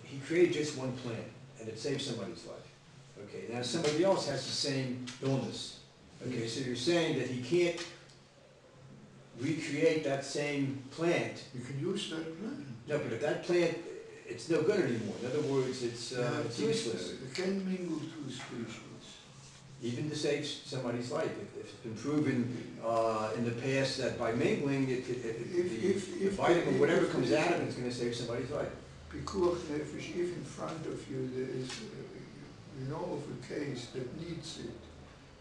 he created just one plant, and it saved somebody's life. Okay, now somebody else has the same illness. Okay, so you're saying that he can't recreate that same plant. You can use that plant. No, but if that plant, it's no good anymore. In other words, it's useless. You can mingle two species. Even to save somebody's life. If it's been proven in the past that by mingling, the vitamin, whatever comes out of it, is going to save somebody's life. Because if in front of you there is, you know of a case that needs it,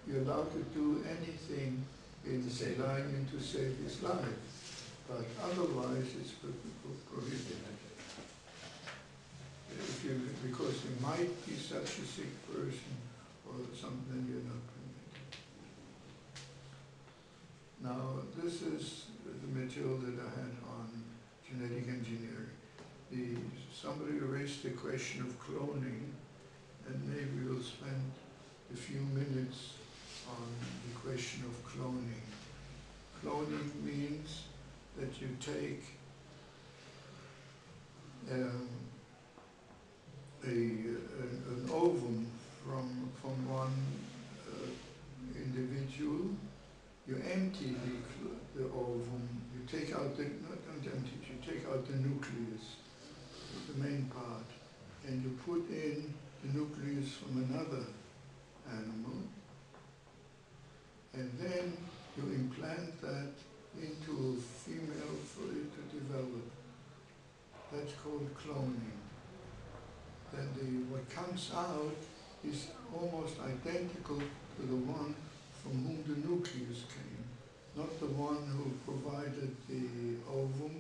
you're allowed to do anything in lying to save his life. But otherwise, it's prohibited. Because there might be such a sick person or something you're not permitted. Now, this is the material that I had on genetic engineering. Somebody raised the question of cloning, and maybe we'll spend a few minutes on the question of cloning. Cloning means that you take an ovum from one individual, you empty the ovum, you take out not empty, you take out the nucleus, the main part, and you put in the nucleus from another animal, and then you implant that into a female for it to develop. That's called cloning. Then what comes out is almost identical to the one from whom the nucleus came. Not the one who provided the ovum,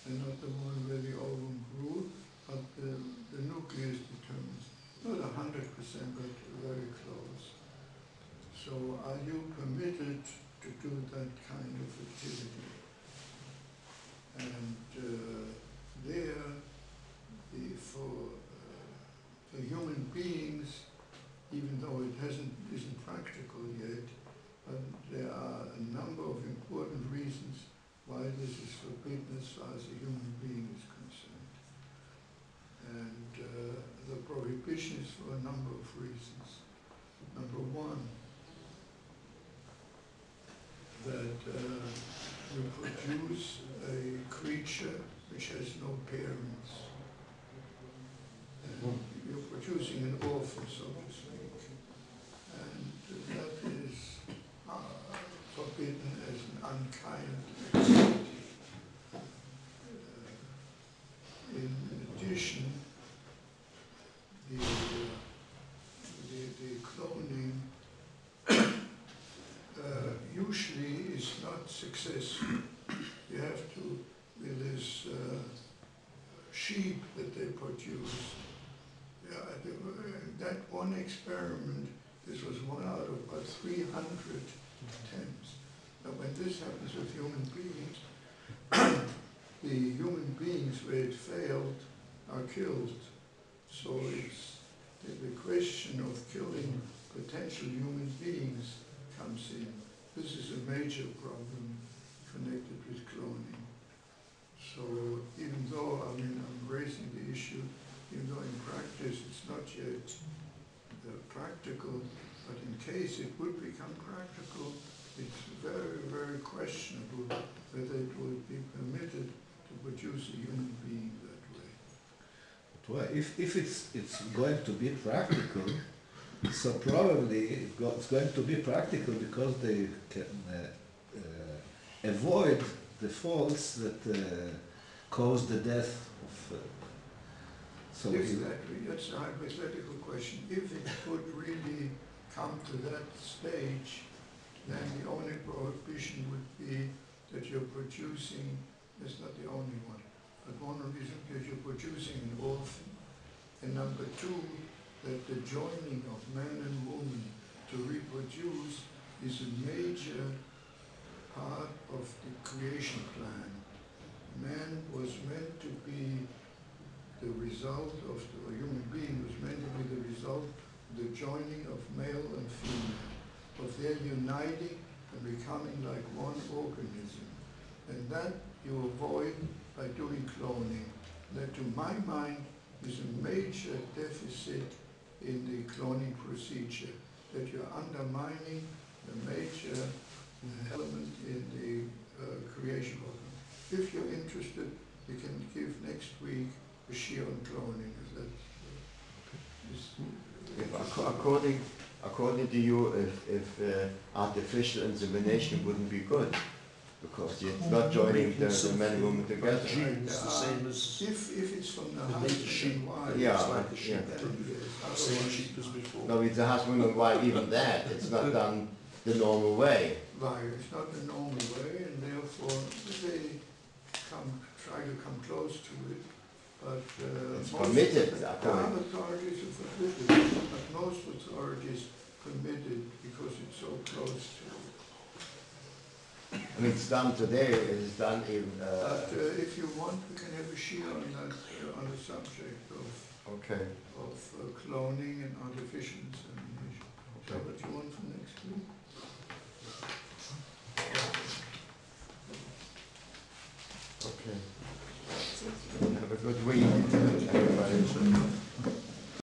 and not the one where the ovum grew, but the nucleus determines. Not 100%, but very close. So are you permitted to do that kind of activity? And for human beings, even though it isn't practical yet, but there are a number of important reasons why this is forbidden as far as a human being is concerned. And the prohibition is for a number of reasons. Number one, that you produce a creature which has no parents. And you're producing an orphan, so to speak. And that is forbidden as an unkind activity. In addition, the cloning usually is not successful. You have to, with this sheep that they produce, that one experiment, this was one out of about 300 attempts. Now when this happens with human beings, the human beings where it failed are killed. So it's the question of killing potential human beings comes in. This is a major problem connected with cloning. So even though, I'm raising the issue, even though in practice it's not yet practical, but in case it would become practical, it's very, very questionable whether it would be permitted to produce a human being that way. Well, if it's going to be practical, so probably it's going to be practical because they can avoid the faults that cause the death of. So exactly, that's a hypothetical question. If it could really come to that stage, then the only prohibition would be that you're producing, that's not the only one, but one reason is you're producing an orphan, and number two, that the joining of man and woman to reproduce is a major part of the creation plan. Man was meant to be the result of, a human being was meant to be the result of the joining of male and female, of their uniting and becoming like one organism. And that you avoid by doing cloning. that to my mind is a major deficit in the cloning procedure, that you're undermining the major element in the creation program. If you're interested, you can give next week a shiur on cloning. According to you, if artificial insemination wouldn't be good, because it's not joining the man and woman together. Genes, the same as If it's from the the husband native sheep. and wife, Yeah, It's like the sheep, yeah. the same sheep as before. No, it's a husband and wife, even that, it's not done the normal way. right, it's not the normal way, and therefore they try to come close to it, but It's most permitted, other according. authorities are forbidden, but most authorities permit it because it's so close to it. I mean, it's done today, it's done in, But if you want, we can have a shiur on that, on the subject okay. of cloning and artificial insemination. Is that what you want for next week? Okay. Have a good week, everybody.